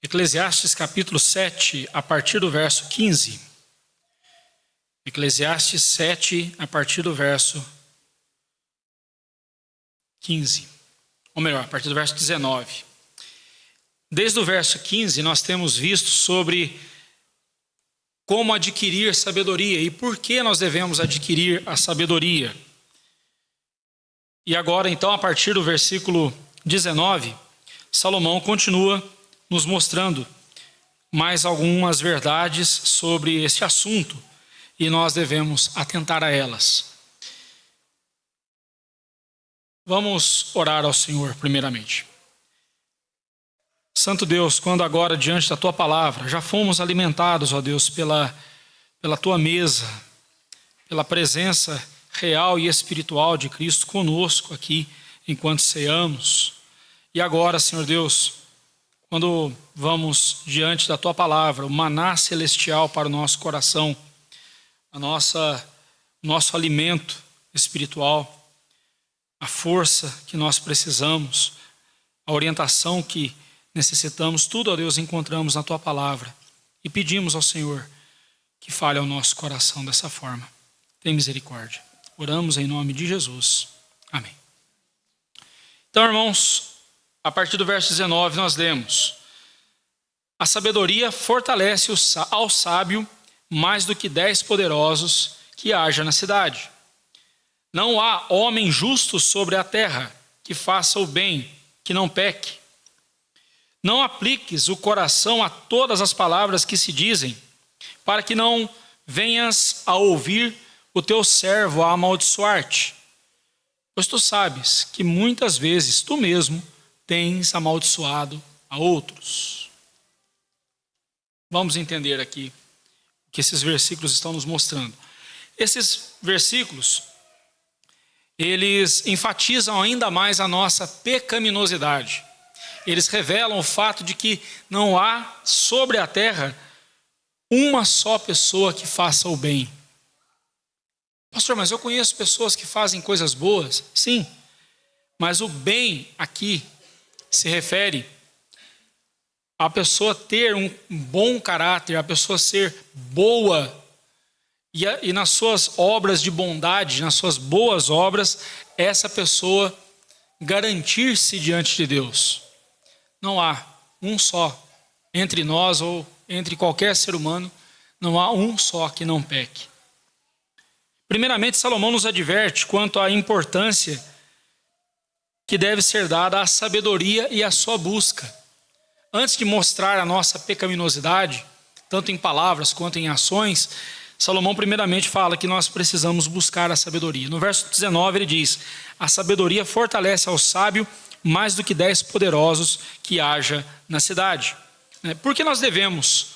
Eclesiastes capítulo 7, a partir do verso 15. Eclesiastes 7, a partir do verso 15. Ou melhor, a partir do verso 19. Desde o verso 15, nós temos visto sobre como adquirir sabedoria e por que nós devemos adquirir a sabedoria. E agora, então, a partir do versículo 19, Salomão continua nos mostrando mais algumas verdades sobre este assunto e nós devemos atentar a elas. Vamos orar ao Senhor primeiramente. Santo Deus, quando agora diante da Tua palavra já fomos alimentados, ó Deus, pela Tua mesa, pela presença real e espiritual de Cristo conosco aqui enquanto ceamos. E agora, Senhor Deus, quando vamos diante da Tua palavra, o maná celestial para o nosso coração, nosso alimento espiritual, a força que nós precisamos, a orientação que necessitamos, tudo, ó Deus, encontramos na Tua palavra e pedimos ao Senhor que fale ao nosso coração dessa forma. Tem misericórdia. Oramos em nome de Jesus. Amém. Então, irmãos, a partir do verso 19 nós lemos: a sabedoria fortalece ao sábio mais do que 10 poderosos que haja na cidade. Não há homem justo sobre a terra que faça o bem, que não peque. Não apliques o coração a todas as palavras que se dizem, para que não venhas a ouvir o teu servo a amaldiçoar-te. Pois tu sabes que muitas vezes tu mesmo tens amaldiçoado a outros. Vamos entender aqui o que esses versículos estão nos mostrando. Esses versículos, eles enfatizam ainda mais a nossa pecaminosidade. Eles revelam o fato de que não há sobre a terra uma só pessoa que faça o bem. Pastor, mas eu conheço pessoas que fazem coisas boas. Sim, mas o bem aqui se refere a pessoa ter um bom caráter, a pessoa ser boa e nas suas obras de bondade, nas suas boas obras, essa pessoa garantir-se diante de Deus. Não há um só entre nós ou entre qualquer ser humano, não há um só que não peque. Primeiramente, Salomão nos adverte quanto à importância que deve ser dada à sabedoria e à sua busca. Antes de mostrar a nossa pecaminosidade, tanto em palavras quanto em ações, Salomão primeiramente fala que nós precisamos buscar a sabedoria. No verso 19 ele diz: a sabedoria fortalece ao sábio mais do que 10 poderosos que haja na cidade. Por que nós devemos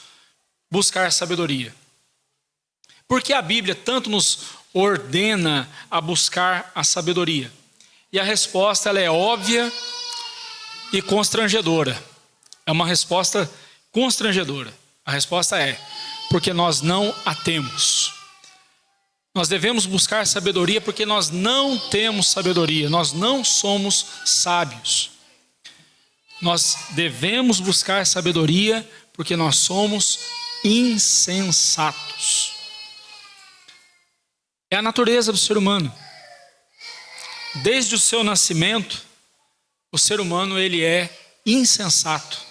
buscar sabedoria? Porque a Bíblia tanto nos ordena a buscar a sabedoria? E a resposta ela é óbvia e constrangedora. É uma resposta constrangedora. A resposta é: porque nós não a temos. Nós devemos buscar sabedoria porque nós não temos sabedoria. Nós não somos sábios. Nós devemos buscar sabedoria porque nós somos insensatos. É a natureza do ser humano. Desde o seu nascimento, o ser humano ele é insensato.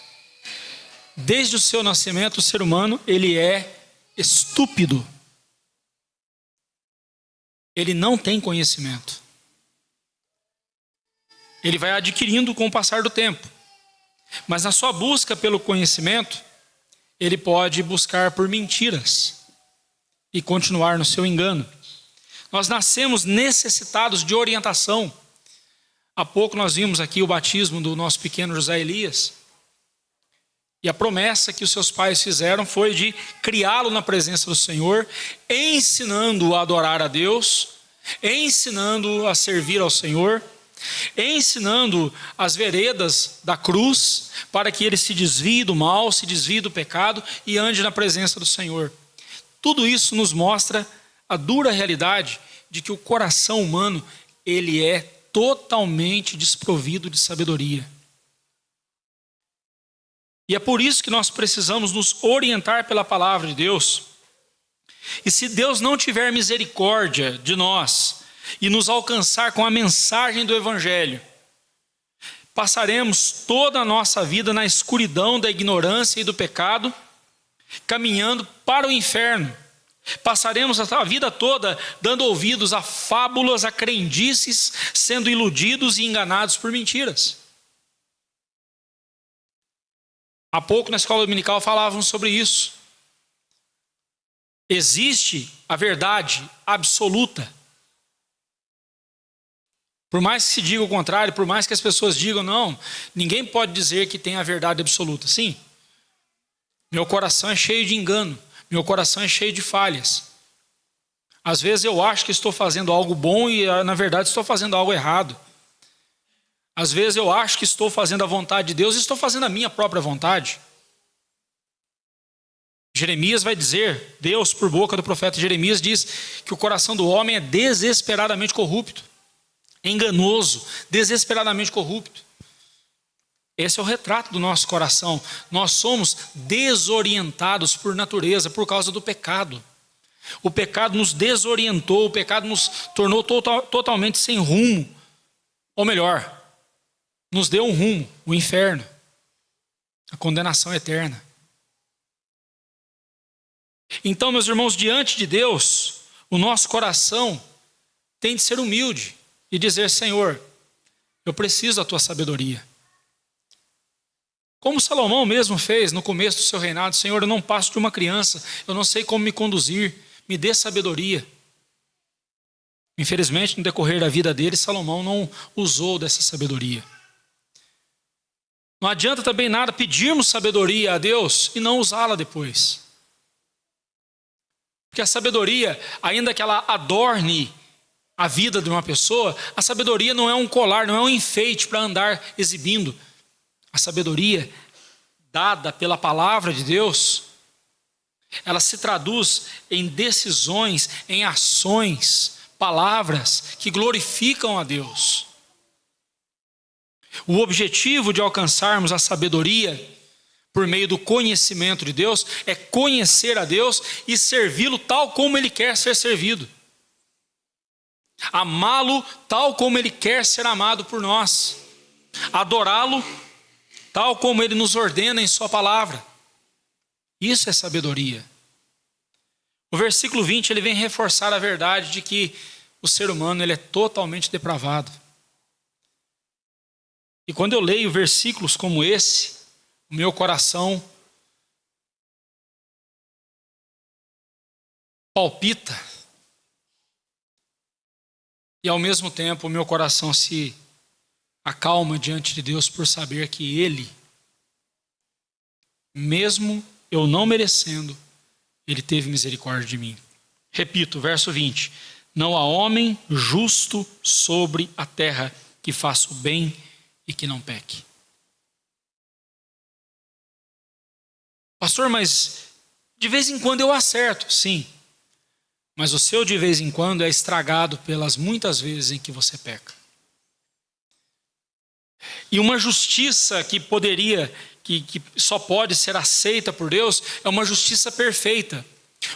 Desde o seu nascimento, o ser humano ele é estúpido. Ele não tem conhecimento. Ele vai adquirindo com o passar do tempo. Mas na sua busca pelo conhecimento, ele pode buscar por mentiras e continuar no seu engano. Nós nascemos necessitados de orientação. Há pouco nós vimos aqui o batismo do nosso pequeno José Elias. E a promessa que os seus pais fizeram foi de criá-lo na presença do Senhor, ensinando-o a adorar a Deus, ensinando-o a servir ao Senhor, ensinando as veredas da cruz, para que ele se desvie do mal, se desvie do pecado e ande na presença do Senhor. Tudo isso nos mostra a dura realidade de que o coração humano, ele é totalmente desprovido de sabedoria. E é por isso que nós precisamos nos orientar pela palavra de Deus. E se Deus não tiver misericórdia de nós e nos alcançar com a mensagem do Evangelho, passaremos toda a nossa vida na escuridão da ignorância e do pecado, caminhando para o inferno. Passaremos a vida toda dando ouvidos a fábulas, a crendices, sendo iludidos e enganados por mentiras. Há pouco na escola dominical falávamos sobre isso. Existe a verdade absoluta. Por mais que se diga o contrário, por mais que as pessoas digam não, ninguém pode dizer que tem a verdade absoluta. Sim, meu coração é cheio de engano, meu coração é cheio de falhas. Às vezes eu acho que estou fazendo algo bom e na verdade estou fazendo algo errado. Às vezes eu acho que estou fazendo a vontade de Deus e estou fazendo a minha própria vontade. Jeremias vai dizer, Deus por boca do profeta Jeremias diz que o coração do homem é desesperadamente corrupto, enganoso, desesperadamente corrupto. Esse é o retrato do nosso coração. Nós somos desorientados por natureza, por causa do pecado. O pecado nos desorientou, o pecado nos tornou totalmente sem rumo. Ou melhor, nos deu um rumo, o inferno, a condenação eterna. Então, meus irmãos, diante de Deus, o nosso coração tem de ser humilde e dizer, Senhor, eu preciso da tua sabedoria. Como Salomão mesmo fez no começo do seu reinado, Senhor, eu não passo de uma criança, eu não sei como me conduzir, me dê sabedoria. Infelizmente, no decorrer da vida dele, Salomão não usou dessa sabedoria. Não adianta também nada pedirmos sabedoria a Deus e não usá-la depois. Porque a sabedoria, ainda que ela adorne a vida de uma pessoa, a sabedoria não é um colar, não é um enfeite para andar exibindo. A sabedoria dada pela palavra de Deus, ela se traduz em decisões, em ações, palavras que glorificam a Deus. O objetivo de alcançarmos a sabedoria por meio do conhecimento de Deus é conhecer a Deus e servi-lo tal como Ele quer ser servido. Amá-lo tal como Ele quer ser amado por nós. Adorá-lo tal como Ele nos ordena em sua palavra. Isso é sabedoria. O versículo 20 ele vem reforçar a verdade de que o ser humano ele é totalmente depravado. E quando eu leio versículos como esse, o meu coração palpita. E ao mesmo tempo o meu coração se acalma diante de Deus por saber que Ele, mesmo eu não merecendo, Ele teve misericórdia de mim. Repito, verso 20. Não há homem justo sobre a terra que faça o bem e que não peque. Pastor, mas de vez em quando eu acerto. Sim, mas o seu de vez em quando é estragado pelas muitas vezes em que você peca. E uma justiça que só pode ser aceita por Deus é uma justiça perfeita.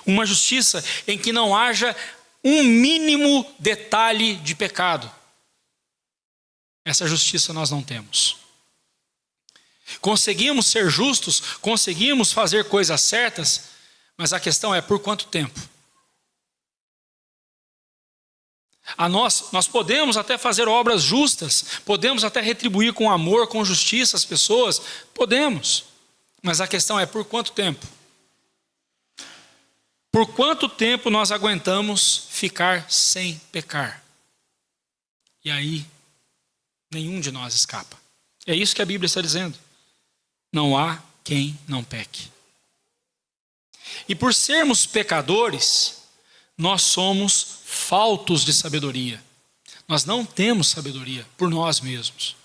Uma justiça em que não haja um mínimo detalhe de pecado. Essa justiça nós não temos. Conseguimos ser justos, conseguimos fazer coisas certas, mas a questão é por quanto tempo? Nós podemos até fazer obras justas, podemos até retribuir com amor, com justiça as pessoas, podemos, mas a questão é por quanto tempo? Por quanto tempo nós aguentamos ficar sem pecar? E aí, nenhum de nós escapa. É isso que a Bíblia está dizendo. Não há quem não peque. E por sermos pecadores, nós somos faltos de sabedoria. Nós não temos sabedoria por nós mesmos.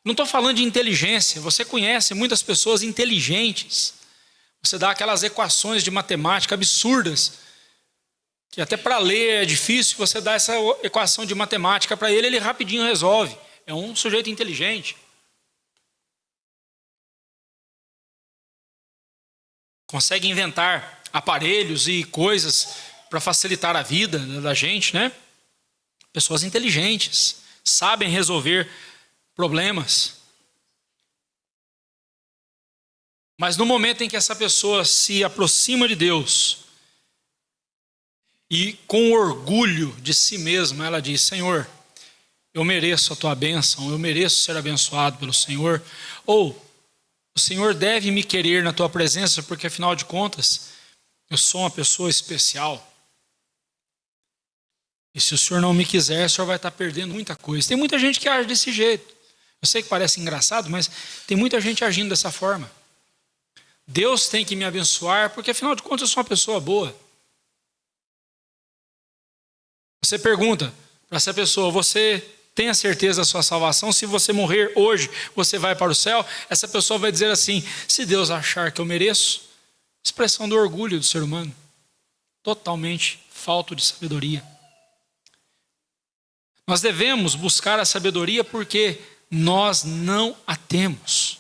Não estou falando de inteligência. Você conhece muitas pessoas inteligentes. Você dá aquelas equações de matemática absurdas, que até para ler é difícil. Você dá essa equação de matemática para ele rapidinho resolve. É um sujeito inteligente. consegue inventar aparelhos e coisas para facilitar a vida da gente, né? Pessoas inteligentes, sabem resolver problemas. Mas no momento em que essa pessoa se aproxima de Deus e com orgulho de si mesma, ela diz: Senhor, eu mereço a tua bênção, eu mereço ser abençoado pelo Senhor. Ou, o Senhor deve me querer na tua presença, porque afinal de contas, eu sou uma pessoa especial. E se o Senhor não me quiser, o Senhor vai estar perdendo muita coisa. Tem muita gente que age desse jeito. Eu sei que parece engraçado, mas tem muita gente agindo dessa forma. Deus tem que me abençoar, porque afinal de contas eu sou uma pessoa boa. Você pergunta para essa pessoa: você tem a certeza da sua salvação? Se você morrer hoje, você vai para o céu? Essa pessoa vai dizer assim: se Deus achar que eu mereço. Expressão do orgulho do ser humano. Totalmente falto de sabedoria. Nós devemos buscar a sabedoria porque nós não a temos.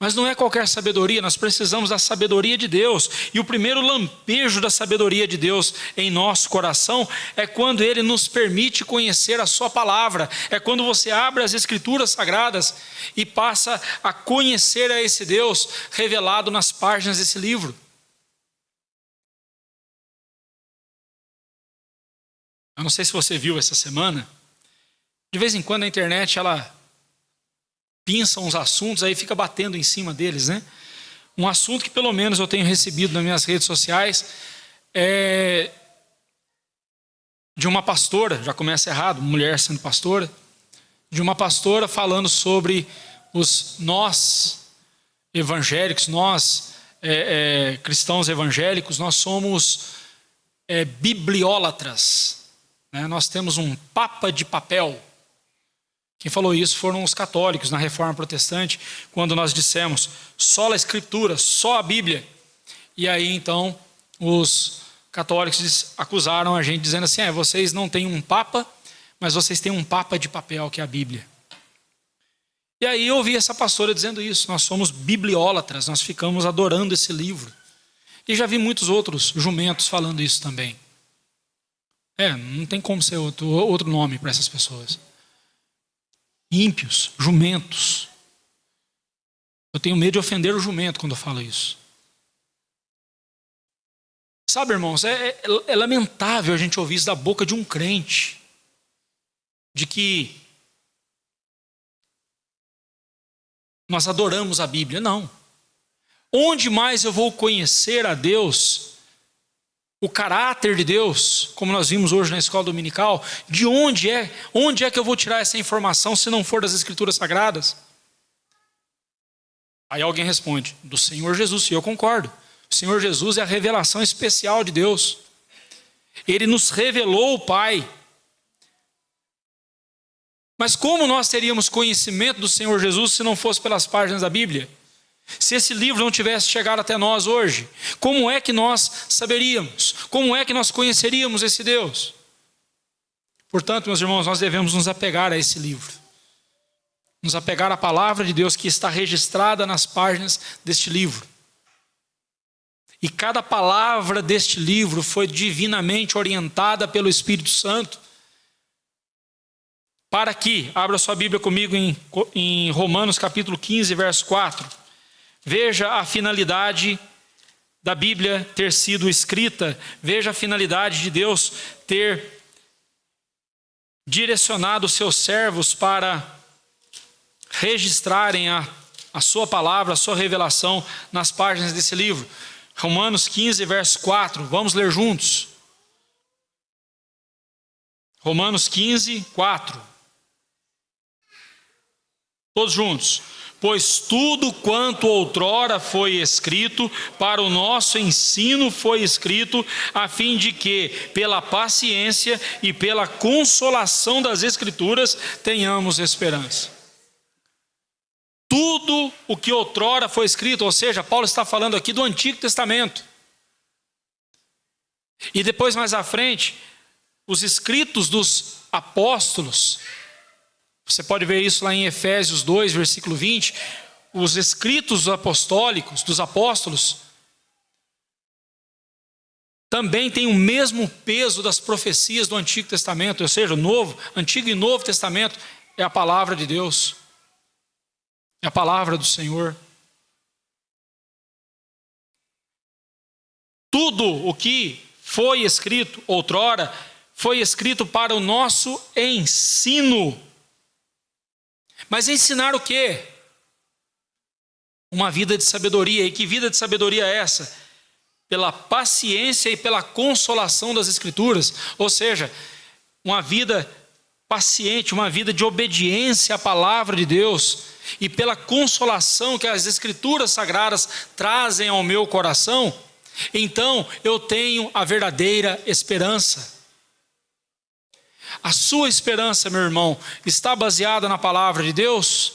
Mas não é qualquer sabedoria, nós precisamos da sabedoria de Deus. E o primeiro lampejo da sabedoria de Deus em nosso coração é quando Ele nos permite conhecer a sua palavra. É quando você abre as Escrituras Sagradas e passa a conhecer a esse Deus revelado nas páginas desse livro. Eu não sei se você viu essa semana, de vez em quando a internet ela pinça uns assuntos, aí fica batendo em cima deles, né? Um assunto que pelo menos eu tenho recebido nas minhas redes sociais é de uma pastora, já começa errado, mulher sendo pastora, de uma pastora falando sobre nós evangélicos, nós cristãos evangélicos, nós somos bibliólatras, né? Nós temos um papa de papel. Quem falou isso foram os católicos na Reforma Protestante, quando nós dissemos só a Escritura, só a Bíblia. E aí então os católicos acusaram a gente dizendo assim: vocês não têm um papa, mas vocês têm um papa de papel, que é a Bíblia. E aí eu ouvi essa pastora dizendo isso: nós somos bibliólatras, nós ficamos adorando esse livro. E já vi muitos outros jumentos falando isso também. Não tem como ser outro nome para essas pessoas. Ímpios, jumentos. Eu tenho medo de ofender o jumento quando eu falo isso. Sabe, irmãos, é lamentável a gente ouvir isso da boca de um crente, de que nós adoramos a Bíblia. Não. Onde mais eu vou conhecer a Deus, o caráter de Deus, como nós vimos hoje na escola dominical, de onde é que eu vou tirar essa informação se não for das Escrituras Sagradas? Aí alguém responde: do Senhor Jesus, e eu concordo. O Senhor Jesus é a revelação especial de Deus. Ele nos revelou o Pai. Mas como nós teríamos conhecimento do Senhor Jesus se não fosse pelas páginas da Bíblia? Se esse livro não tivesse chegado até nós hoje, como é que nós saberíamos? Como é que nós conheceríamos esse Deus? Portanto, meus irmãos, nós devemos nos apegar a esse livro. Nos apegar à palavra de Deus que está registrada nas páginas deste livro. E cada palavra deste livro foi divinamente orientada pelo Espírito Santo. Para que, abra sua Bíblia comigo em Romanos capítulo 15, verso 4. Veja a finalidade da Bíblia ter sido escrita. Veja a finalidade de Deus ter direcionado os seus servos para registrarem a sua palavra, a sua revelação nas páginas desse livro. Romanos 15, verso 4. Vamos ler juntos. Romanos 15, 4. Todos juntos. Pois tudo quanto outrora foi escrito, para o nosso ensino foi escrito, a fim de que, pela paciência e pela consolação das Escrituras, tenhamos esperança. Tudo o que outrora foi escrito, ou seja, Paulo está falando aqui do Antigo Testamento. E depois, mais à frente, os escritos dos apóstolos. Você pode ver isso lá em Efésios 2, versículo 20. Os escritos apostólicos, dos apóstolos, também tem o mesmo peso das profecias do Antigo Testamento, ou seja, Antigo e Novo Testamento é a palavra de Deus, é a palavra do Senhor. Tudo o que foi escrito outrora, foi escrito para o nosso ensino. Mas ensinar o quê? Uma vida de sabedoria. E que vida de sabedoria é essa? Pela paciência e pela consolação das Escrituras. Ou seja, uma vida paciente, uma vida de obediência à palavra de Deus. E pela consolação que as Escrituras sagradas trazem ao meu coração, então eu tenho a verdadeira esperança. A sua esperança, meu irmão, está baseada na palavra de Deus?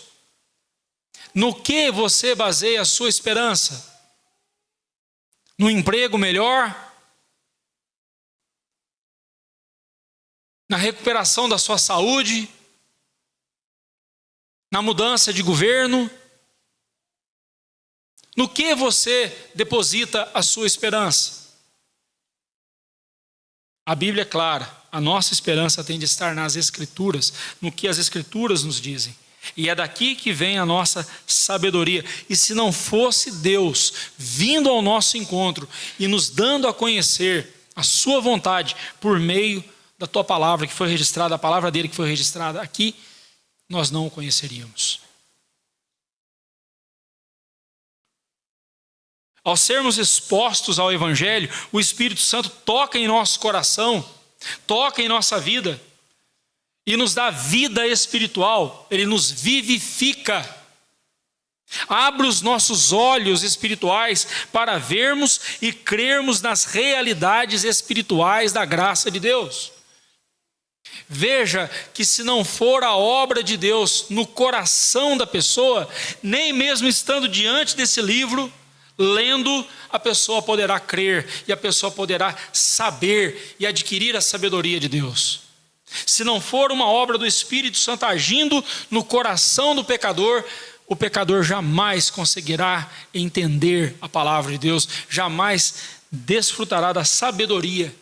No que você baseia a sua esperança? No emprego melhor? Na recuperação da sua saúde? Na mudança de governo? No que você deposita a sua esperança? A Bíblia é clara, a nossa esperança tem de estar nas Escrituras, no que as Escrituras nos dizem. E é daqui que vem a nossa sabedoria. E se não fosse Deus vindo ao nosso encontro e nos dando a conhecer a sua vontade por meio da tua palavra que foi registrada, a palavra dele que foi registrada aqui, nós não o conheceríamos. Ao sermos expostos ao Evangelho, o Espírito Santo toca em nosso coração, toca em nossa vida e nos dá vida espiritual. Ele nos vivifica, abre os nossos olhos espirituais para vermos e crermos nas realidades espirituais da graça de Deus. Veja que se não for a obra de Deus no coração da pessoa, nem mesmo estando diante desse livro, lendo, a pessoa poderá crer e a pessoa poderá saber e adquirir a sabedoria de Deus. Se não for uma obra do Espírito Santo agindo no coração do pecador, o pecador jamais conseguirá entender a palavra de Deus, jamais desfrutará da sabedoria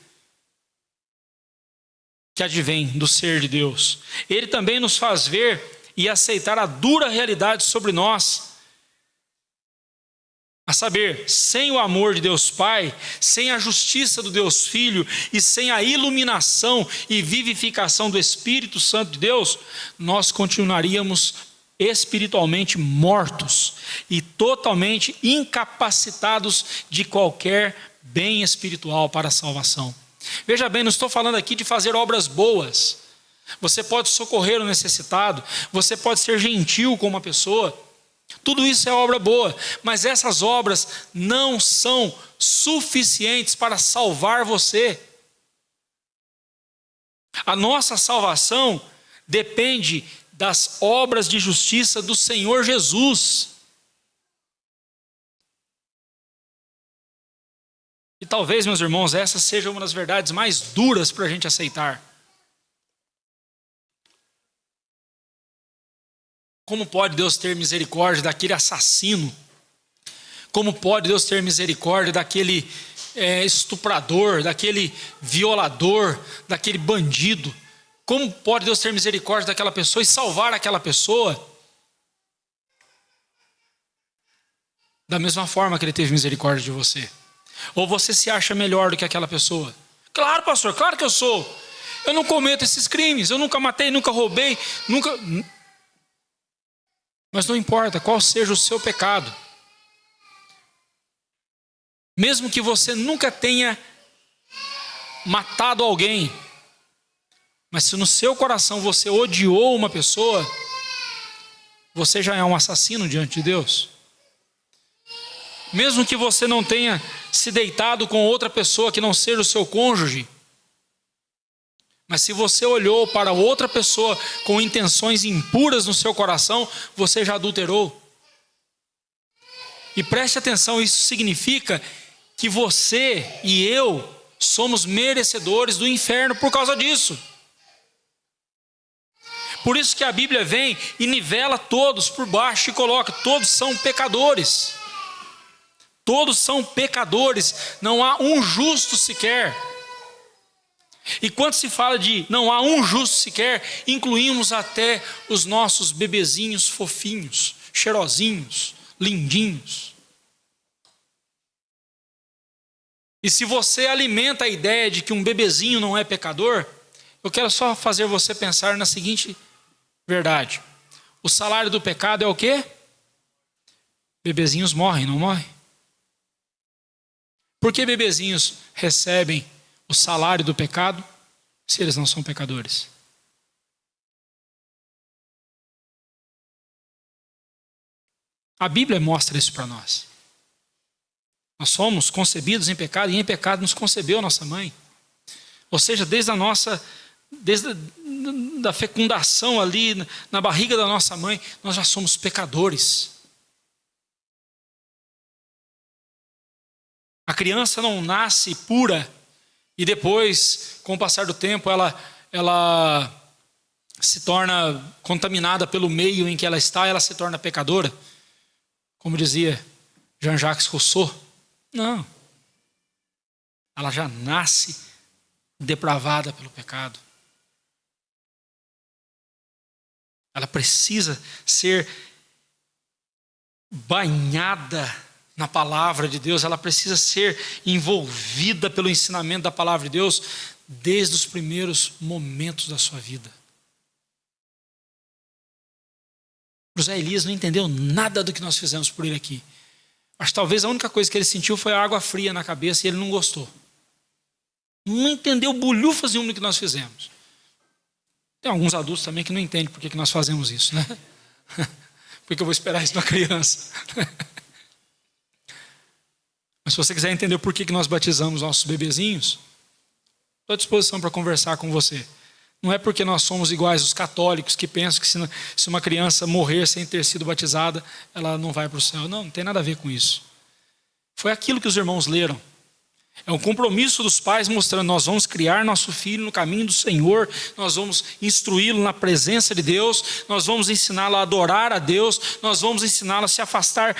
que advém do ser de Deus. Ele também nos faz ver e aceitar a dura realidade sobre nós. A saber, sem o amor de Deus Pai, sem a justiça do Deus Filho e sem a iluminação e vivificação do Espírito Santo de Deus, nós continuaríamos espiritualmente mortos e totalmente incapacitados de qualquer bem espiritual para a salvação. Veja bem, não estou falando aqui de fazer obras boas. Você pode socorrer o necessitado, você pode ser gentil com uma pessoa. Tudo isso é obra boa, mas essas obras não são suficientes para salvar você. A nossa salvação depende das obras de justiça do Senhor Jesus. E talvez, meus irmãos, essa seja uma das verdades mais duras para a gente aceitar. Como pode Deus ter misericórdia daquele assassino? Como pode Deus ter misericórdia daquele estuprador, daquele violador, daquele bandido? Como pode Deus ter misericórdia daquela pessoa e salvar aquela pessoa? Da mesma forma que Ele teve misericórdia de você. Ou você se acha melhor do que aquela pessoa? Claro, pastor, claro que eu sou. Eu não cometo esses crimes, eu nunca matei, nunca roubei, nunca... Mas não importa qual seja o seu pecado. Mesmo que você nunca tenha matado alguém, mas se no seu coração você odiou uma pessoa, você já é um assassino diante de Deus. Mesmo que você não tenha se deitado com outra pessoa que não seja o seu cônjuge, mas se você olhou para outra pessoa com intenções impuras no seu coração, você já adulterou. E preste atenção, isso significa que você e eu somos merecedores do inferno por causa disso. Por isso que a Bíblia vem e nivela todos por baixo e coloca, todos são pecadores. Todos são pecadores, não há um justo sequer. E quando se fala de não há um justo sequer, incluímos até os nossos bebezinhos fofinhos, cheirosinhos, lindinhos. E se você alimenta a ideia de que um bebezinho não é pecador, eu quero só fazer você pensar na seguinte verdade: o salário do pecado é o quê? Bebezinhos morrem, não morrem? Por que bebezinhos recebem o salário do pecado se eles não são pecadores? A Bíblia mostra isso para nós. Nós somos concebidos em pecado e em pecado nos concebeu a nossa mãe. Ou seja, desde a fecundação ali na barriga da nossa mãe, nós já somos pecadores. A criança não nasce pura e depois, com o passar do tempo, ela se torna contaminada pelo meio em que ela está, ela se torna pecadora. Como dizia Jean-Jacques Rousseau. Não. Ela já nasce depravada pelo pecado. Ela precisa ser banhada na palavra de Deus, ela precisa ser envolvida pelo ensinamento da palavra de Deus desde os primeiros momentos da sua vida. José Elias não entendeu nada do que nós fizemos por ele aqui. Acho que talvez a única coisa que ele sentiu foi a água fria na cabeça e ele não gostou. Não entendeu bulhufas nenhuma do que nós fizemos. Tem alguns adultos também que não entendem por que nós fazemos isso, né? Porque eu vou esperar isso na criança. Mas se você quiser entender por que nós batizamos nossos bebezinhos, estou à disposição para conversar com você. Não é porque nós somos iguais aos católicos que pensam que se uma criança morrer sem ter sido batizada, ela não vai para o céu. Não tem nada a ver com isso. Foi aquilo que os irmãos leram. É um compromisso dos pais mostrando: nós vamos criar nosso filho no caminho do Senhor, nós vamos instruí-lo na presença de Deus, nós vamos ensiná-lo a adorar a Deus, nós vamos ensiná-lo a se afastar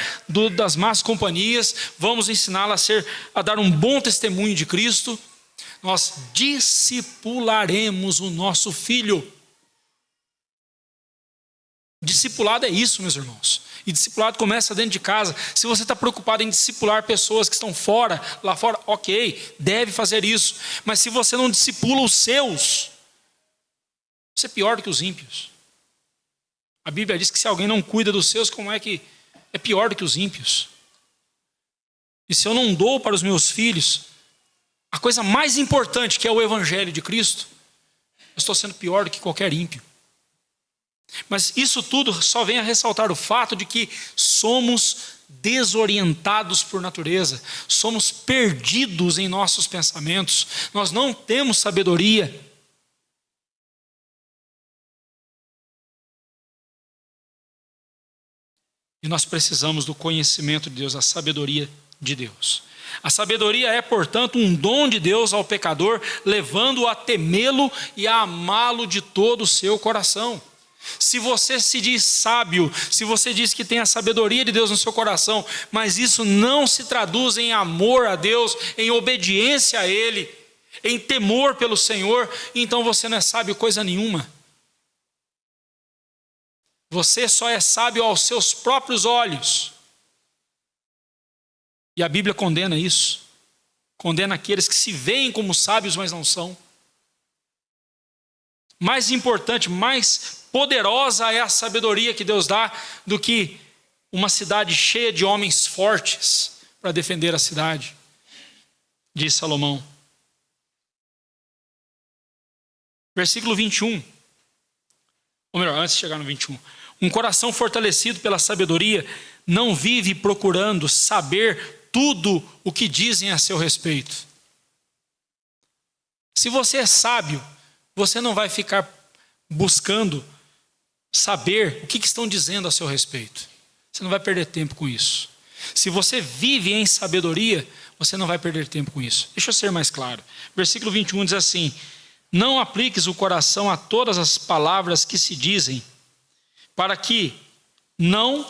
das más companhias, vamos ensiná-lo a dar um bom testemunho de Cristo. Nós discipularemos o nosso filho. Discipulado é isso, meus irmãos. E discipulado começa dentro de casa. Se você está preocupado em discipular pessoas que estão lá fora, ok, deve fazer isso. Mas se você não discipula os seus, você é pior do que os ímpios. A Bíblia diz que se alguém não cuida dos seus, como é que é pior do que os ímpios? E se eu não dou para os meus filhos a coisa mais importante, que é o Evangelho de Cristo, eu estou sendo pior do que qualquer ímpio. Mas isso tudo só vem a ressaltar o fato de que somos desorientados por natureza, somos perdidos em nossos pensamentos, nós não temos sabedoria. E nós precisamos do conhecimento de Deus, a sabedoria de Deus. A sabedoria é, portanto, um dom de Deus ao pecador, levando-o a temê-lo e a amá-lo de todo o seu coração. Se você se diz sábio, se você diz que tem a sabedoria de Deus no seu coração, mas isso não se traduz em amor a Deus, em obediência a Ele, em temor pelo Senhor, então você não é sábio coisa nenhuma. Você só é sábio aos seus próprios olhos. E a Bíblia condena isso. Condena aqueles que se veem como sábios, mas não são. Mais importante, mais poderosa é a sabedoria que Deus dá do que uma cidade cheia de homens fortes para defender a cidade, diz Salomão. Versículo 21. Ou melhor, antes de chegar no 21. Um coração fortalecido pela sabedoria não vive procurando saber tudo o que dizem a seu respeito. Se você é sábio, você não vai ficar buscando saber o que estão dizendo a seu respeito. Você não vai perder tempo com isso. Se você vive em sabedoria, você não vai perder tempo com isso. Deixa eu ser mais claro. Versículo 21 diz assim: não apliques o coração a todas as palavras que se dizem, para que não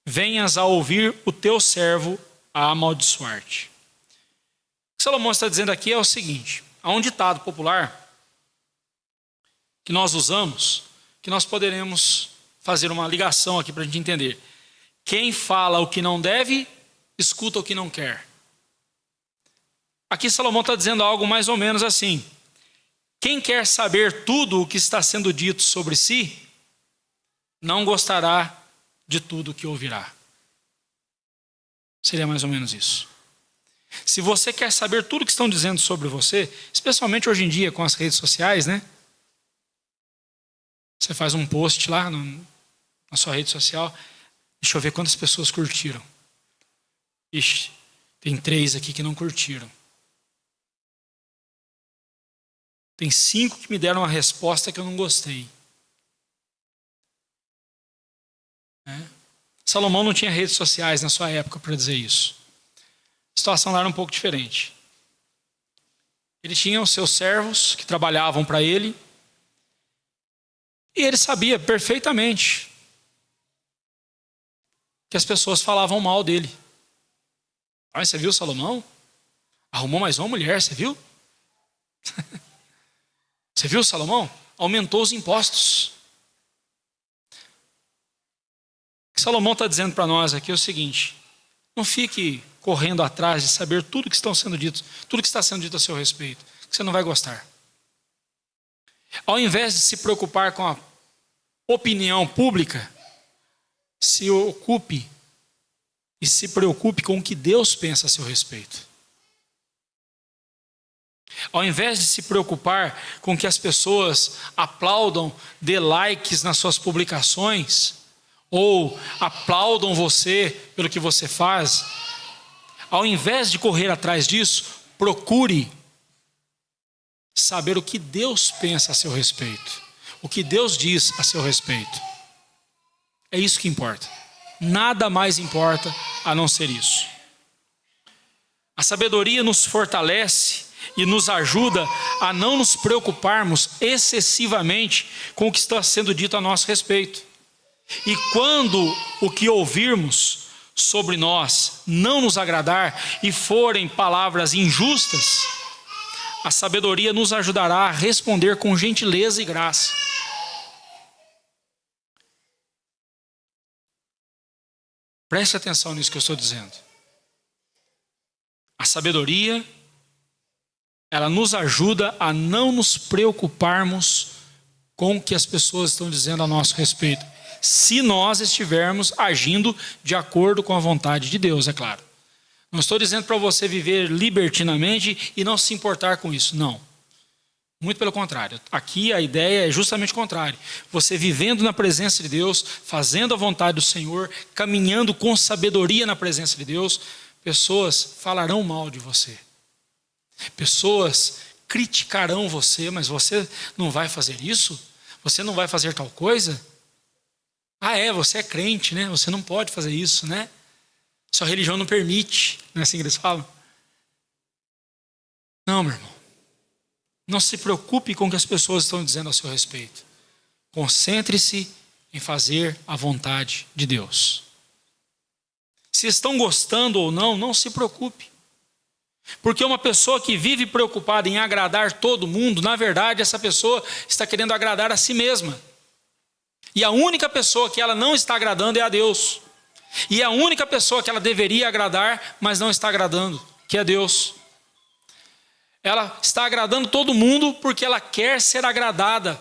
venhas a ouvir o teu servo a amaldiçoar-te. O que Salomão está dizendo aqui é o seguinte: há um ditado popular que nós usamos, que nós poderemos fazer uma ligação aqui para a gente entender. Quem fala o que não deve, escuta o que não quer. Aqui Salomão está dizendo algo mais ou menos assim: quem quer saber tudo o que está sendo dito sobre si, não gostará de tudo o que ouvirá. Seria mais ou menos isso. Se você quer saber tudo o que estão dizendo sobre você, especialmente hoje em dia com as redes sociais, né? Você faz um post lá na sua rede social, deixa eu ver quantas pessoas curtiram. Ixi, tem 3 aqui que não curtiram. Tem 5 que me deram uma resposta que eu não gostei. Salomão não tinha redes sociais na sua época para dizer isso. A situação lá era um pouco diferente. Ele tinha os seus servos que trabalhavam para ele, e ele sabia perfeitamente que as pessoas falavam mal dele. Ah, você viu Salomão? Arrumou mais uma mulher, você viu? Você viu Salomão? Aumentou os impostos. O que Salomão está dizendo para nós aqui é o seguinte: não fique correndo atrás de saber tudo que estão sendo dito, tudo que está sendo dito a seu respeito, que você não vai gostar. Ao invés de se preocupar com a opinião pública, se ocupe e se preocupe com o que Deus pensa a seu respeito. Ao invés de se preocupar com que as pessoas aplaudam, dê likes nas suas publicações, ou aplaudam você pelo que você faz, ao invés de correr atrás disso, procure saber o que Deus pensa a seu respeito, o que Deus diz a seu respeito. É isso que importa. Nada mais importa a não ser isso. A sabedoria nos fortalece e nos ajuda a não nos preocuparmos excessivamente com o que está sendo dito a nosso respeito. E quando o que ouvirmos sobre nós não nos agradar e forem palavras injustas, a sabedoria nos ajudará a responder com gentileza e graça. Preste atenção nisso que eu estou dizendo. A sabedoria, ela nos ajuda a não nos preocuparmos com o que as pessoas estão dizendo a nosso respeito, se nós estivermos agindo de acordo com a vontade de Deus, é claro. Não estou dizendo para você viver libertinamente e não se importar com isso, não. Muito pelo contrário. Aqui a ideia é justamente o contrário. Você vivendo na presença de Deus, fazendo a vontade do Senhor, caminhando com sabedoria na presença de Deus, pessoas falarão mal de você. Pessoas criticarão você, mas você não vai fazer isso? Você não vai fazer tal coisa? Ah, você é crente, né? Você não pode fazer isso, né? Sua religião não permite, não é assim que eles falam? Não, meu irmão. Não se preocupe com o que as pessoas estão dizendo a seu respeito. Concentre-se em fazer a vontade de Deus. Se estão gostando ou não, não se preocupe. Porque uma pessoa que vive preocupada em agradar todo mundo, na verdade, essa pessoa está querendo agradar a si mesma. E a única pessoa que ela não está agradando é a Deus. E a única pessoa que ela deveria agradar, mas não está agradando, que é Deus. Ela está agradando todo mundo porque ela quer ser agradada.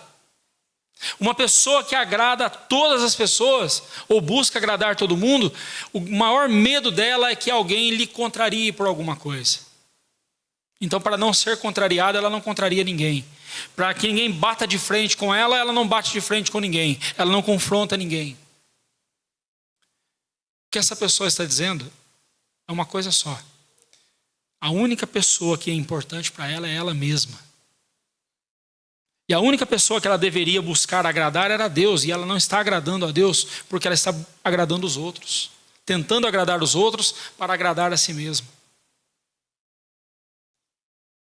Uma pessoa que agrada a todas as pessoas, ou busca agradar todo mundo, o maior medo dela é que alguém lhe contrarie por alguma coisa. Então, para não ser contrariada, ela não contraria ninguém. Para que ninguém bata de frente com ela, ela não bate de frente com ninguém. Ela não confronta ninguém. O que essa pessoa está dizendo é uma coisa só. A única pessoa que é importante para ela é ela mesma. E a única pessoa que ela deveria buscar agradar era Deus. E ela não está agradando a Deus porque ela está agradando os outros. Tentando agradar os outros para agradar a si mesma.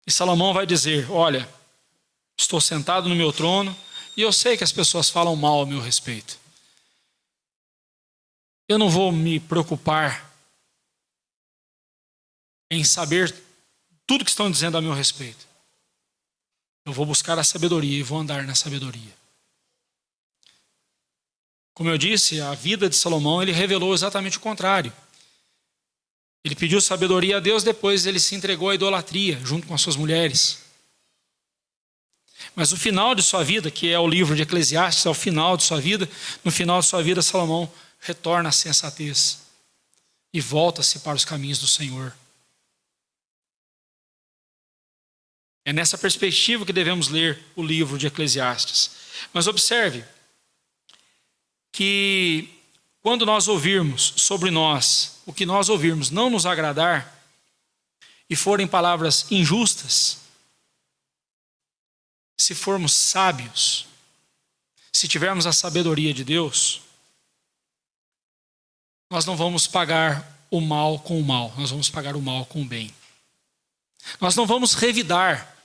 E Salomão vai dizer: olha, estou sentado no meu trono e eu sei que as pessoas falam mal a meu respeito. Eu não vou me preocupar em saber tudo que estão dizendo a meu respeito. Eu vou buscar a sabedoria e vou andar na sabedoria. Como eu disse, a vida de Salomão, ele revelou exatamente o contrário. Ele pediu sabedoria a Deus, depois ele se entregou à idolatria, junto com as suas mulheres. Mas o final de sua vida, que é o livro de Eclesiastes, é o final de sua vida, no final de sua vida, Salomão retorna à sensatez e volta-se para os caminhos do Senhor. É nessa perspectiva que devemos ler o livro de Eclesiastes. Mas observe que quando nós ouvirmos sobre nós, o que nós ouvirmos não nos agradar, e forem palavras injustas, se formos sábios, se tivermos a sabedoria de Deus, nós não vamos pagar o mal com o mal, nós vamos pagar o mal com o bem. Nós não vamos revidar,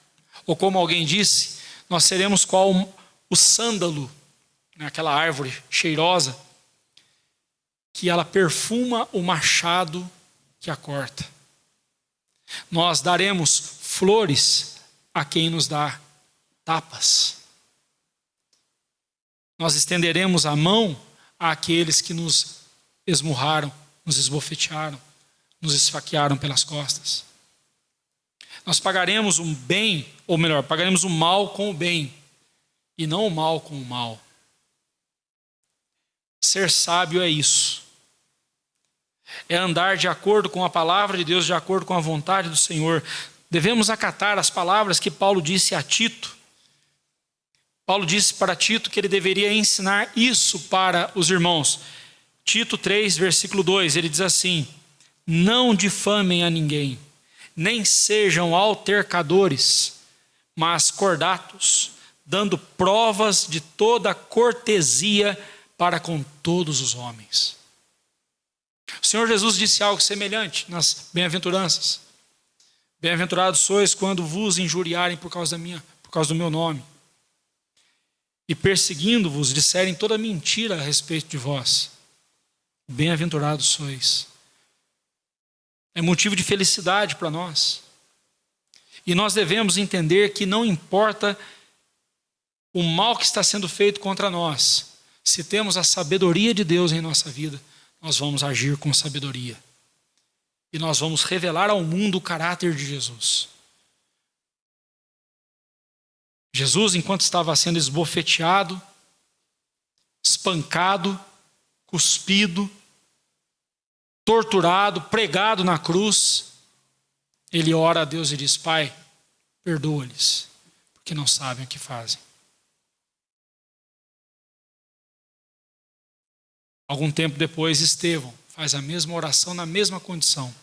ou como alguém disse, nós seremos qual o sândalo, aquela árvore cheirosa, que ela perfuma o machado que a corta. Nós daremos flores a quem nos dá tapas. Nós estenderemos a mão àqueles que nos esmurraram, nos esbofetearam, nos esfaquearam pelas costas. Nós pagaremos um bem, ou melhor, pagaremos o mal com o bem, e não o mal com o mal. Ser sábio é isso. É andar de acordo com a palavra de Deus, de acordo com a vontade do Senhor. Devemos acatar as palavras que Paulo disse a Tito. Paulo disse para Tito que ele deveria ensinar isso para os irmãos. Tito 3, versículo 2, ele diz assim: não difamem a ninguém, nem sejam altercadores, mas cordatos, dando provas de toda cortesia para com todos os homens. O Senhor Jesus disse algo semelhante nas bem-aventuranças. Bem-aventurados sois quando vos injuriarem por causa do meu nome, e perseguindo-vos disserem toda mentira a respeito de vós. Bem-aventurados sois. É motivo de felicidade para nós. E nós devemos entender que não importa o mal que está sendo feito contra nós, se temos a sabedoria de Deus em nossa vida, nós vamos agir com sabedoria. E nós vamos revelar ao mundo o caráter de Jesus. Jesus, enquanto estava sendo esbofeteado, espancado, cuspido, torturado, pregado na cruz, ele ora a Deus e diz: Pai, perdoa-lhes, porque não sabem o que fazem. Algum tempo depois, Estevão faz a mesma oração na mesma condição.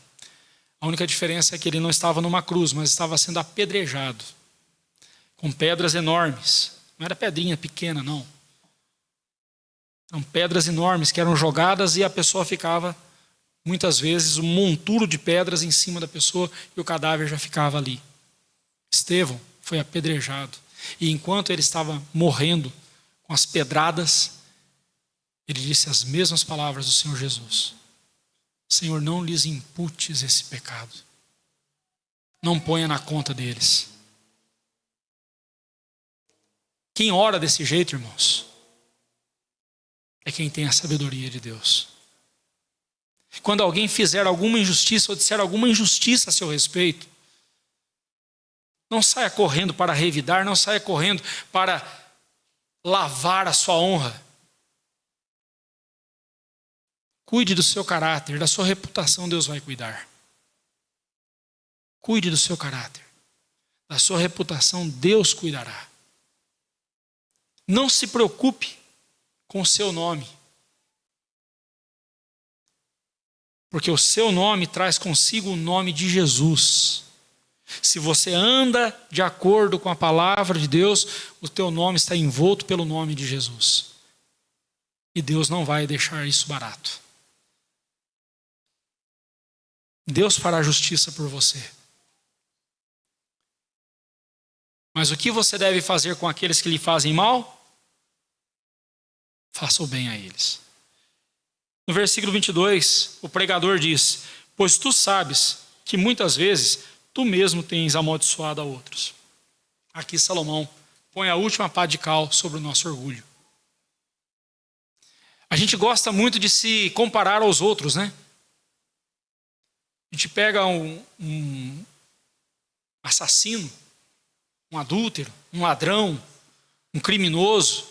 A única diferença é que ele não estava numa cruz, mas estava sendo apedrejado com pedras enormes. Não era pedrinha pequena, não. Eram pedras enormes que eram jogadas e a pessoa ficava, muitas vezes, um monturo de pedras em cima da pessoa e o cadáver já ficava ali. Estevão foi apedrejado. E enquanto ele estava morrendo com as pedradas, ele disse as mesmas palavras do Senhor Jesus: Senhor, não lhes imputes esse pecado. Não ponha na conta deles. Quem ora desse jeito, irmãos, é quem tem a sabedoria de Deus. Quando alguém fizer alguma injustiça ou disser alguma injustiça a seu respeito, não saia correndo para revidar, não saia correndo para lavar a sua honra. Cuide do seu caráter, da sua reputação Deus vai cuidar. Cuide do seu caráter, da sua reputação Deus cuidará. Não se preocupe com o seu nome, porque o seu nome traz consigo o nome de Jesus. Se você anda de acordo com a palavra de Deus, o teu nome está envolto pelo nome de Jesus. E Deus não vai deixar isso barato. Deus fará justiça por você. Mas o que você deve fazer com aqueles que lhe fazem mal? Faça o bem a eles. No versículo 22, o pregador diz: pois tu sabes que muitas vezes tu mesmo tens amaldiçoado a outros. Aqui Salomão põe a última pá de cal sobre o nosso orgulho. A gente gosta muito de se comparar aos outros, né? A gente pega um assassino, um adúltero, um ladrão, um criminoso,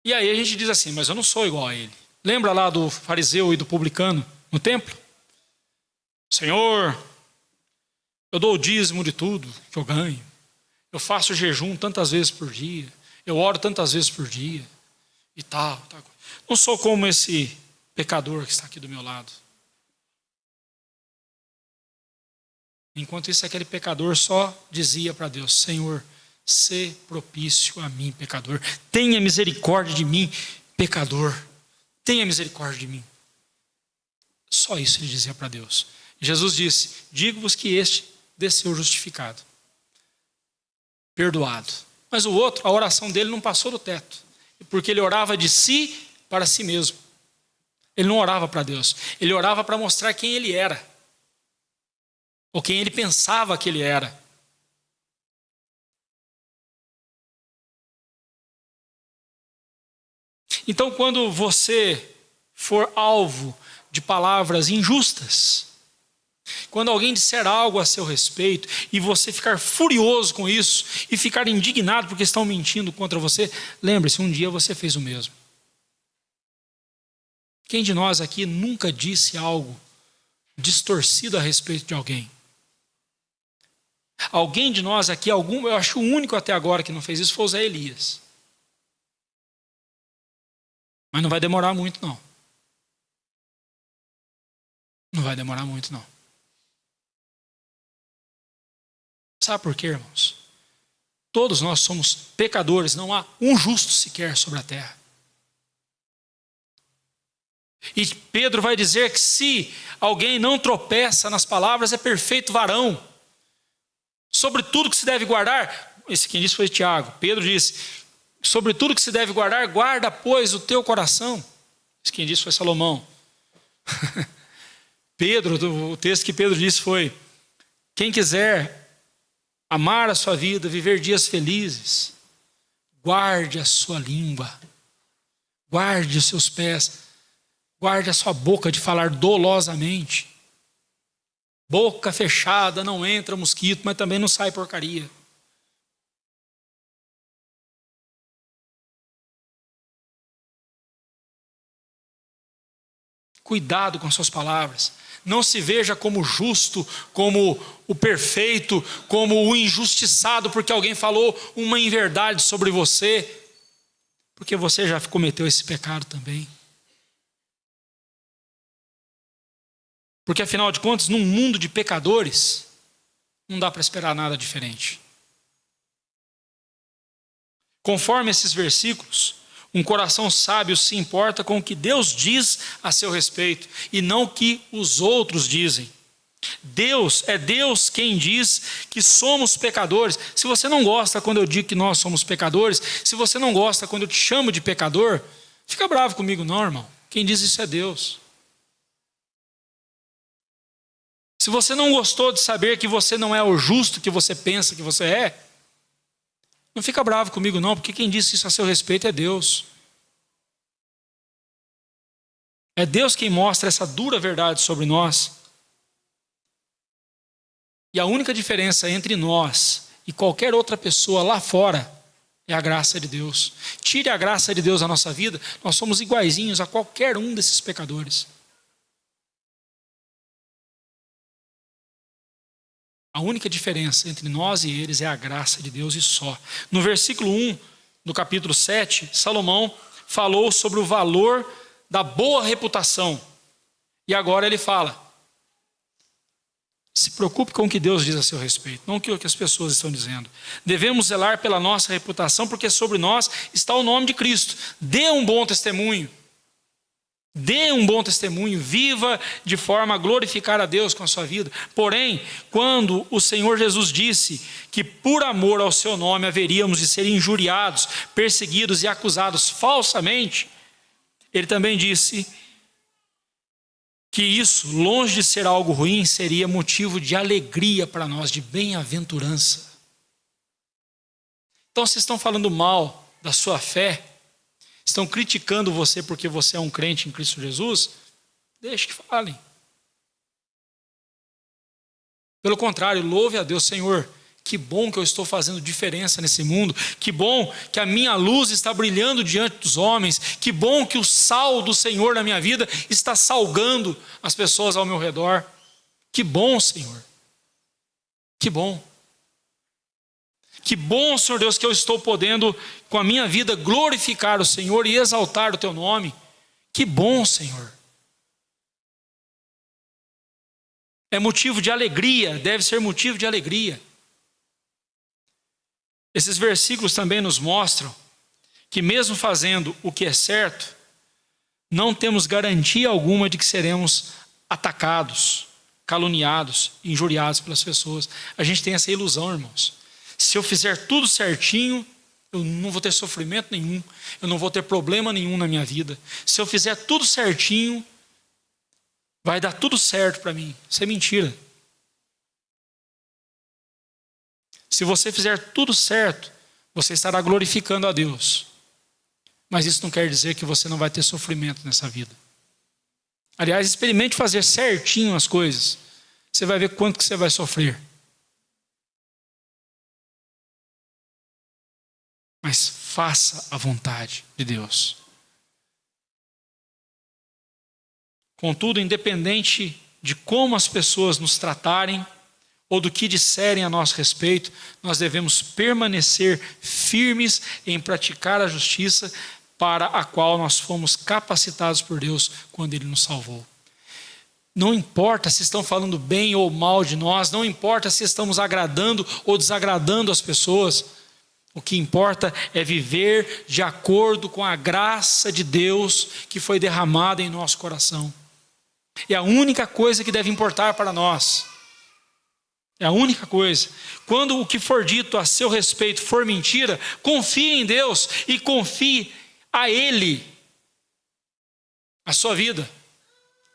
e aí a gente diz assim, mas eu não sou igual a ele. Lembra lá do fariseu e do publicano no templo? Senhor, eu dou o dízimo de tudo que eu ganho. Eu faço jejum tantas vezes por dia. Eu oro tantas vezes por dia. E tal. Não sou como esse pecador que está aqui do meu lado. Enquanto isso, aquele pecador só dizia para Deus, Senhor, sê propício a mim, pecador. Tenha misericórdia de mim, pecador. Tenha misericórdia de mim. Só isso ele dizia para Deus. Jesus disse, digo-vos que este desceu justificado, perdoado. Mas o outro, a oração dele não passou do teto, porque ele orava de si para si mesmo. Ele não orava para Deus, ele orava para mostrar quem ele era, ou quem ele pensava que ele era. Então, quando você for alvo de palavras injustas, quando alguém disser algo a seu respeito e você ficar furioso com isso e ficar indignado porque estão mentindo contra você, lembre-se, um dia você fez o mesmo. Quem de nós aqui nunca disse algo distorcido a respeito de alguém? Alguém de nós aqui, eu acho o único até agora que não fez isso foi o Zé Elias. Mas não vai demorar muito, não. Não vai demorar muito, não. Sabe por quê, irmãos? Todos nós somos pecadores, não há um justo sequer sobre a terra. E Pedro vai dizer que se alguém não tropeça nas palavras, é perfeito varão. Sobre tudo que se deve guardar, esse quem disse foi Tiago. Pedro disse, sobre tudo que se deve guardar, guarda, pois, o teu coração. Esse quem disse foi Salomão. Pedro, o texto que Pedro disse foi, quem quiser amar a sua vida, viver dias felizes, guarde a sua língua, guarde os seus pés, guarde a sua boca de falar dolosamente. Boca fechada, não entra mosquito, mas também não sai porcaria. Cuidado com suas palavras. Não se veja como justo, como o perfeito, como o injustiçado, porque alguém falou uma inverdade sobre você, porque você já cometeu esse pecado também. Porque afinal de contas, num mundo de pecadores, não dá para esperar nada diferente. Conforme esses versículos, um coração sábio se importa com o que Deus diz a seu respeito e não o que os outros dizem. Deus quem diz que somos pecadores. Se você não gosta quando eu digo que nós somos pecadores, se você não gosta quando eu te chamo de pecador, fica bravo comigo não, irmão. Quem diz isso é Deus. Se você não gostou de saber que você não é o justo que você pensa que você é, não fica bravo comigo não, porque quem disse isso a seu respeito é Deus. É Deus quem mostra essa dura verdade sobre nós. E a única diferença entre nós e qualquer outra pessoa lá fora é a graça de Deus. Tire a graça de Deus da nossa vida, nós somos iguaizinhos a qualquer um desses pecadores. A única diferença entre nós e eles é a graça de Deus e só. No versículo 1 do capítulo 7, Salomão falou sobre o valor da boa reputação. E agora ele fala, se preocupe com o que Deus diz a seu respeito, não o que as pessoas estão dizendo. Devemos zelar pela nossa reputação, porque sobre nós está o nome de Cristo. Dê um bom testemunho. Dê um bom testemunho, viva de forma a glorificar a Deus com a sua vida. Porém, quando o Senhor Jesus disse que por amor ao seu nome haveríamos de ser injuriados, perseguidos e acusados falsamente, ele também disse que isso, longe de ser algo ruim, seria motivo de alegria para nós, de bem-aventurança. Então, vocês estão falando mal da sua fé, estão criticando você porque você é um crente em Cristo Jesus, deixe que falem. Pelo contrário, louve a Deus, Senhor, que bom que eu estou fazendo diferença nesse mundo, que bom que a minha luz está brilhando diante dos homens, que bom que o sal do Senhor na minha vida está salgando as pessoas ao meu redor. Que bom, Senhor. Que bom. Que bom, Senhor Deus, que eu estou podendo, com a minha vida, glorificar o Senhor e exaltar o Teu nome. Que bom, Senhor. É motivo de alegria, deve ser motivo de alegria. Esses versículos também nos mostram que mesmo fazendo o que é certo, não temos garantia alguma de que seremos atacados, caluniados, injuriados pelas pessoas. A gente tem essa ilusão, irmãos. Se eu fizer tudo certinho, eu não vou ter sofrimento nenhum, eu não vou ter problema nenhum na minha vida. Se eu fizer tudo certinho, vai dar tudo certo para mim. Isso é mentira. Se você fizer tudo certo, você estará glorificando a Deus. Mas isso não quer dizer que você não vai ter sofrimento nessa vida. Aliás, experimente fazer certinho as coisas. Você vai ver quanto que você vai sofrer. Mas faça a vontade de Deus. Contudo, independente de como as pessoas nos tratarem, ou do que disserem a nosso respeito, nós devemos permanecer firmes em praticar a justiça para a qual nós fomos capacitados por Deus quando Ele nos salvou. Não importa se estão falando bem ou mal de nós, não importa se estamos agradando ou desagradando as pessoas, o que importa é viver de acordo com a graça de Deus que foi derramada em nosso coração. É a única coisa que deve importar para nós. É a única coisa. Quando o que for dito a seu respeito for mentira, confie em Deus e confie a Ele a sua vida.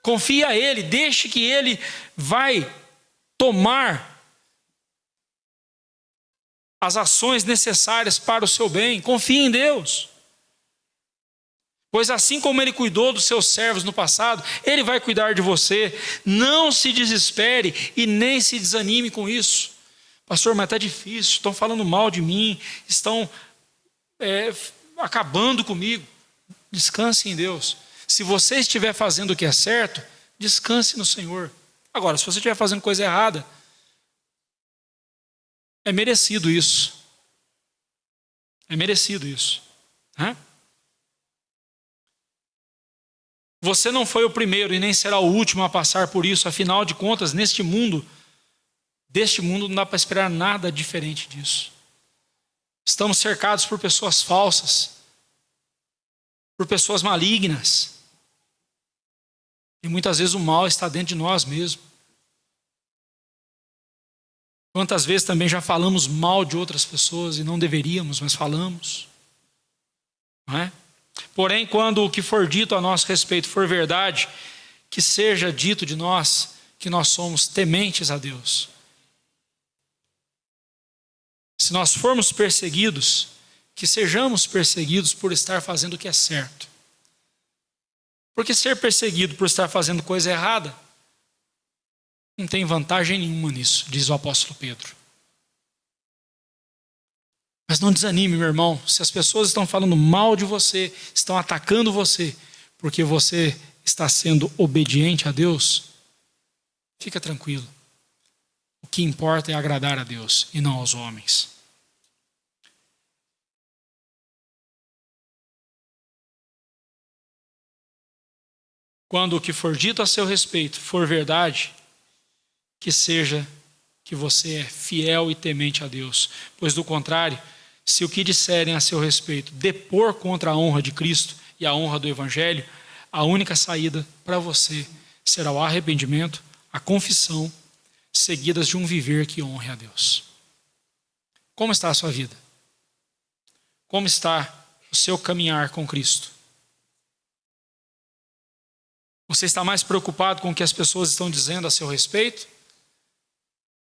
Confie a Ele, deixe que Ele vai tomar as ações necessárias para o seu bem. Confie em Deus. Pois assim como Ele cuidou dos seus servos no passado, Ele vai cuidar de você. Não se desespere e nem se desanime com isso. Pastor, mas está difícil, estão falando mal de mim, estão acabando comigo. Descanse em Deus. Se você estiver fazendo o que é certo, descanse no Senhor. Agora, se você estiver fazendo coisa errada, é merecido isso. É merecido isso. Você não foi o primeiro e nem será o último a passar por isso. Afinal de contas, deste mundo não dá para esperar nada diferente disso. Estamos cercados por pessoas falsas, por pessoas malignas. E muitas vezes o mal está dentro de nós mesmos. Quantas vezes também já falamos mal de outras pessoas e não deveríamos, mas falamos. Não é? Porém, quando o que for dito a nosso respeito for verdade, que seja dito de nós que nós somos tementes a Deus. Se nós formos perseguidos, que sejamos perseguidos por estar fazendo o que é certo. Porque ser perseguido por estar fazendo coisa errada, não tem vantagem nenhuma nisso, diz o apóstolo Pedro. Mas não desanime, meu irmão, se as pessoas estão falando mal de você, estão atacando você, porque você está sendo obediente a Deus, fica tranquilo. O que importa é agradar a Deus e não aos homens. Quando o que for dito a seu respeito for verdade, que seja que você é fiel e temente a Deus, pois do contrário, se o que disserem a seu respeito depor contra a honra de Cristo e a honra do Evangelho, a única saída para você será o arrependimento, a confissão, seguidas de um viver que honre a Deus. Como está a sua vida? Como está o seu caminhar com Cristo? Você está mais preocupado com o que as pessoas estão dizendo a seu respeito?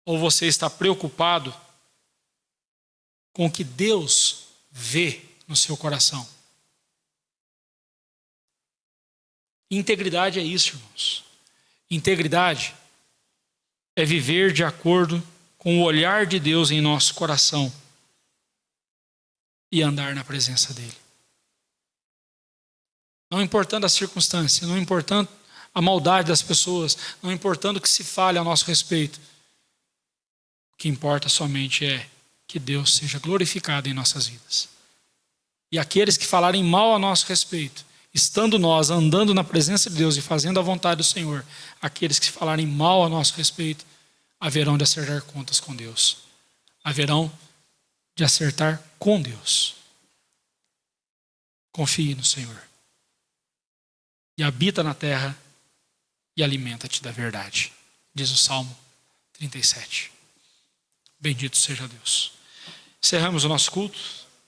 Ou você está preocupado com o que Deus vê no seu coração? Integridade é isso, irmãos. Integridade é viver de acordo com o olhar de Deus em nosso coração e andar na presença dele. Não importando a circunstância, não importando a maldade das pessoas, não importando o que se fale a nosso respeito. O que importa somente é que Deus seja glorificado em nossas vidas. E aqueles que falarem mal a nosso respeito, estando nós andando na presença de Deus e fazendo a vontade do Senhor, aqueles que falarem mal a nosso respeito, haverão de acertar contas com Deus. Haverão de acertar com Deus. Confie no Senhor. E habita na terra e alimenta-te da verdade. Diz o Salmo 37. Bendito seja Deus. Encerramos o nosso culto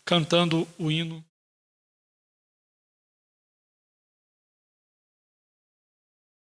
cantando o hino